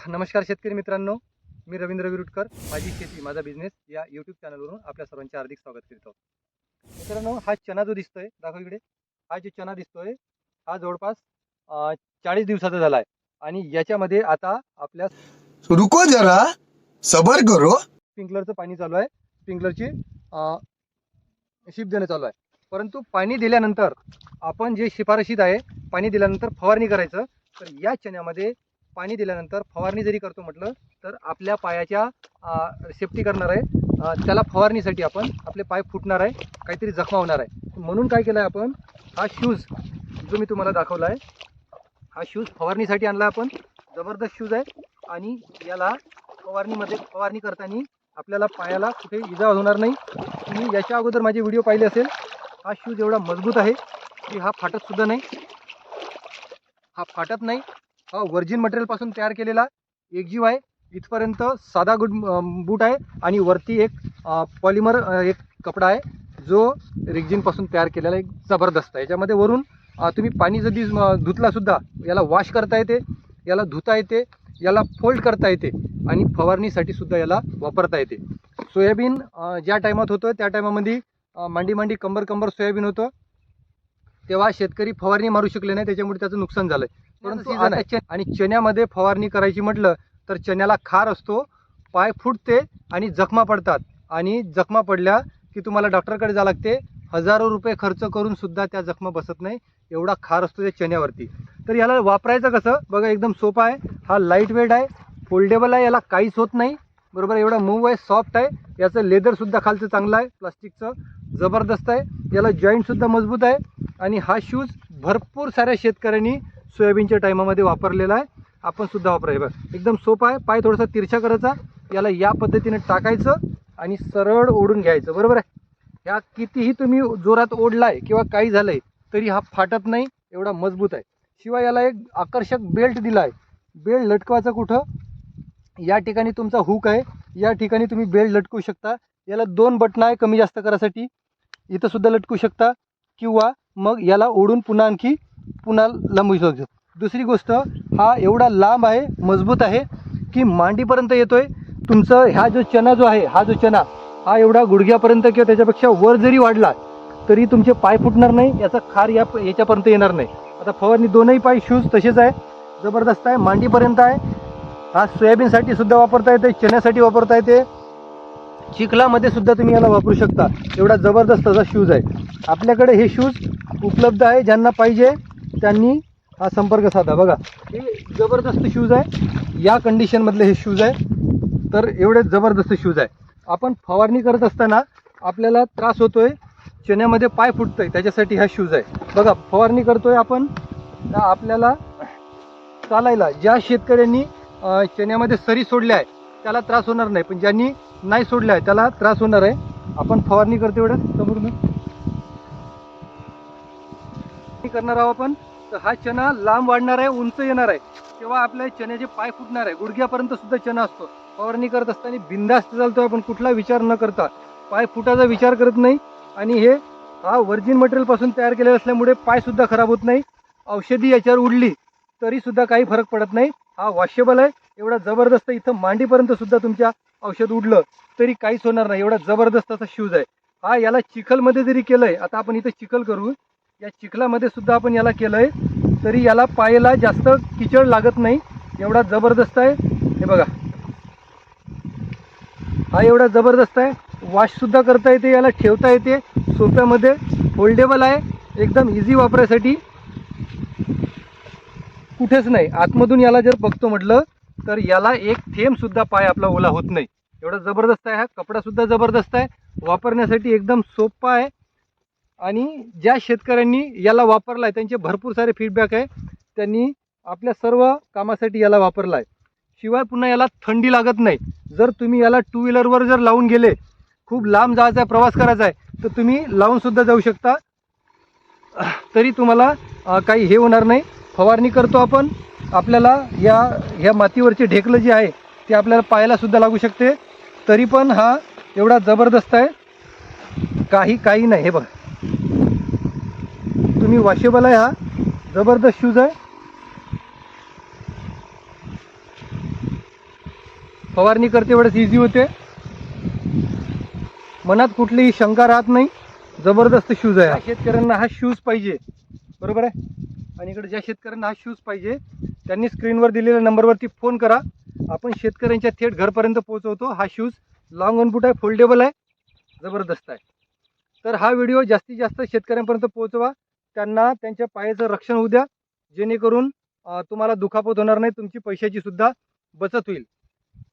नमस्कार शेतकरी मित्रांनो, मी रवींद्र विरुटकर. माझी शेती माझा बिझनेस या यूट्यूब चॅनलवरून आपल्या सर्वांचे हार्दिक स्वागत करतो. मित्रांनो, हा चना जो दिसतोय, दाखव इकडे. हा जो चना दिसतोय हा जवळपास 40 दिवसाचा झाला आहे आणि याच्यामध्ये आता आपल्या रुको जरा सबर करो. स्प्रिंकलरचं पाणी चालू आहे. स्प्रिंकलरची शिप देणं चालू आहे. परंतु पाणी दिल्यानंतर आपण जे शिफारशीत आहे, पाणी दिल्यानंतर फवारणी करायचं. तर या चण्यामध्ये पाणी दिल्यानंतर फवारणी जरी करतो म्हटलं तर आपल्या पायाच्या सेफ्टी करणार आहे. त्याला फवारणीसाठी आपण आपले पाय फुटणार आहे, काहीतरी जखमा होणार आहे. म्हणून काय केलं आहे आपण, हा शूज जो मी तुम्हाला दाखवला आहे, हा शूज फवारणीसाठी आणला आपण. जबरदस्त शूज आहे आणि याला फवारणी करताना आपल्याला पायाला कुठे इजा होणार नाही. तुम्ही याच्या अगोदर माझे व्हिडिओ पाहिले असेल. हा शूज एवढा मजबूत आहे की हा फाटत नाही. हा व्हर्जिन मटेरियलपासून तयार केलेला एकजीव आहे. इथपर्यंत साधा बूट आहे आणि वरती एक पॉलिमर एक कपडा आहे जो रेक्झिनपासून तयार केलेला एक जबरदस्त आहे. याच्यामध्ये वरून तुम्ही पाणी जरी धुतला सुद्धा याला वॉश करता येते, याला धुता येते, याला फोल्ड करता येते आणि फवारणीसाठी सुद्धा याला वापरता येते. सोयाबीन ज्या टायमात होतं त्या टायमामध्ये मांडी कंबर सोयाबीन होतं, तेव्हा शेतकरी फवारणी मारू शकले नाही, त्याच्यामुळे त्याचं नुकसान झालं. परंतु आणि चण्यामध्ये फवारणी करायची म्हटलं तर चण्याला खार असतो, पाय फुटते आणि जखमा पडतात. आणि जखमा पडल्या की तुम्हाला डॉक्टरकडे जावं लागते. हजारो रुपये खर्च करून सुद्धा त्या जखमा बसत नाही, एवढा खार असतो त्या चण्यावरती. तर याला वापरायचं कसं बघा, एकदम सोपं आहे. हा लाईट वेट आहे, फोल्डेबल आहे, याला काहीच होत नाही. बरोबर, एवढा मूव आहे, सॉफ्ट आहे. याचं लेदरसुद्धा खालचं चांगलं आहे, प्लास्टिकचं जबरदस्त आहे. याला जॉईंटसुद्धा मजबूत आहे. आणि हा शूज भरपूर साऱ्या शेतकऱ्यांनी सोयाबीनच्या टायमामध्ये वापरलेला आहे. आपण सुद्धा वापराय बघ, एकदम सोपा आहे. पाय थोडासा तिरछा करायचा, याला या पद्धतीने टाकायचं आणि सरळ ओढून घ्यायचं. बरोबर आहे. ह्या कितीही तुम्ही जोरात ओढलाय किंवा काही झालंय तरी हा फाटत नाही, एवढा मजबूत आहे. शिवाय याला एक आकर्षक बेल्ट दिला आहे. बेल्ट लटकवायचा कुठं, या ठिकाणी तुमचा हुक आहे, या ठिकाणी तुम्ही बेल्ट लटकवू शकता. याला 2 बटणं आहे कमी जास्त करायसाठी, इथं सुद्धा लटकू शकता किंवा मग याला ओढून पुन्हा लांबू शकतो. दुसरी गोष्ट, हा एवढा लांब आहे, मजबूत आहे की मांडीपर्यंत येतोय. तुमचं हा जो चना हा एवढा गुडघ्यापर्यंत किंवा त्याच्यापेक्षा वर जरी वाढला तरी तुमचे पाय फुटणार नाही, याचा खार याच्यापर्यंत येणार नाही. आता फवारणी दोनही पाय शूज तसेच आहे, जबरदस्त आहे, मांडीपर्यंत आहे. हा सोयाबीनसाठी सुद्धा वापरता येते, चण्यासाठी वापरता येते, चिखलामध्ये सुद्धा तुम्ही याला वापरू शकता. एवढा जबरदस्त असा शूज आहे. आपल्याकडे हे शूज उपलब्ध आहे, ज्यांना पाहिजे त्यांनी हा संपर्क साधा. बघा, हे जबरदस्त शूज आहे, या कंडिशनमधले हे शूज आहे. तर एवढे जबरदस्त शूज आहे. आपण फवारणी करत असताना आपल्याला त्रास होतोय, चण्यामध्ये पाय फुटतोय, त्याच्यासाठी हा शूज आहे. बघा, फवारणी करतोय आपण, आपल्याला चालायला ज्या शेतकऱ्यांनी चण्यामध्ये सरी सोडल्या आहे त्याला त्रास होणार नाही, पण ज्यांनी नाही सोडल्या आहे त्याला त्रास होणार आहे. आपण फवारणी करतो एवढं समोरून करणार आहोत आपण. तर हा चना लांब वाढणार आहे, उंच येणार आहे, तेव्हा आपल्या चण्याचे पाय फुटणार आहे. गुडघ्यापर्यंत सुद्धा चना असतो. फवारणी करत असताना बिंदास्त चालतोय आपण, कुठला विचार न करता, पाय फुटाचा विचार करत नाही. आणि हा व्हर्जिन मटेरियलपासून तयार केलेला असल्यामुळे पाय सुद्धा खराब होत नाही. औषधी याच्यावर उडली तरी सुद्धा काही फरक पडत नाही. हा वॉशेबल आहे, एवढा जबरदस्त. इथं मांडीपर्यंत सुद्धा तुमच्या औषध उडलं तरी काहीच होणार नाही, एवढा जबरदस्त असा शूज आहे हा. याला चिखलमध्ये जरी केलंय, आता आपण इथं चिखल करू, या चिखलामध्ये सुद्धा आपण याला केलंय तरी याला पायाला जास्त किचड लागत नाही, एवढा जबरदस्त आहे. हे बघा, हा एवढा जबरदस्त आहे. वॉश सुद्धा करता येते, याला ठेवता येते सोप्यामध्ये, फोल्डेबल आहे, एकदम इझी वापरायसाठी. कुठेच नाही, आतमधून याला जर बघतो म्हटलं तर याला एक थेंब सुद्धा पाय आपला ओला होत नाही, एवढा जबरदस्त आहे. हा कपडा सुद्धा जबरदस्त आहे, वापरण्यासाठी एकदम सोपा आहे. आणि ज्या शेतकऱ्यांनी याला वापरला आहे त्यांचे भरपूर सारे फीडबॅक आहे, त्यांनी आपल्या सर्व कामासाठी याला वापरला आहे. शिवाय पुन्हा याला थंडी लागत नाही. जर तुम्ही याला 2 व्हीलरवर जर लावून गेले, खूप लांब जायचा आहे, प्रवास करायचा आहे, तर तुम्ही लावून सुद्धा जाऊ शकता, तरी तुम्हाला काही हे होणार नाही. फवारणी करतो आपण, आपल्याला ह्या मातीवरचे ढेकलं जे आहे ते आपल्याला पायाला सुद्धा लागू शकते, तरी पण हा एवढा जबरदस्त आहे, काही नाही. हे बघा, तुम्ही वॉशेबल आहे, हा जबरदस्त शूज आहे. फवारणी करते वेळेस इझी होते, मनात कुठलीही शंका राहत नाही. जबरदस्त शूज आहे. शेतकऱ्यांना हा शूज पाहिजे, बरोबर आहे. आणि इकडे ज्या शेतकऱ्यांना हा शूज पाहिजे त्यांनी स्क्रीनवर दिलेल्या नंबरवरती फोन करा. आपण शेतकऱ्यांच्या थेट घरपर्यंत पोहोचवतो. हा शूज लॉंग ऑन बूट आहे, फोल्डेबल आहे, जबरदस्त आहे. तर हा व्हिडिओ जास्तीत जास्त शेतकऱ्यांपर्यंत पोहोचवा, त्यांना त्यांच्या पायाचं रक्षण होऊ द्या, जेणेकरून तुम्हाला दुखापत होणार नाही, तुमची पैशाची सुद्धा बचत होईल.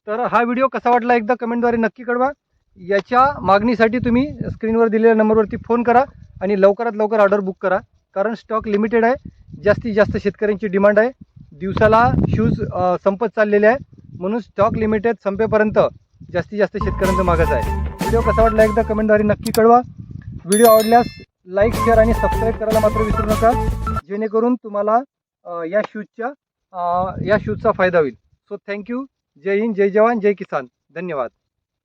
तर हा व्हिडिओ कसा वाटला एकदा कमेंटद्वारे नक्की कळवा. याच्या मागणीसाठी तुम्ही स्क्रीनवर दिलेल्या नंबरवरती फोन करा आणि लवकरात लवकर ऑर्डर बुक करा, कारण स्टॉक लिमिटेड आहे. जास्तीत जास्त शेतकऱ्यांची डिमांड आहे. दिवसाला शूज संपत चाललेले आहे, म्हणून स्टॉक लिमिटेड संपेपर्यंत जास्तीत जास्त शेतकऱ्यांचं मागच आहे. व्हिडिओ कसा वाटला एकदा कमेंटद्वारे नक्की कळवा. व्हिडिओ आवडल्यास लाईक, शेअर आणि सबस्क्राईब करायला मात्र विसरू नका, जेणेकरून तुम्हाला या शूजचा फायदा होईल. So thank you. जय हिंद, जय जवान, जय किसान. धन्यवाद.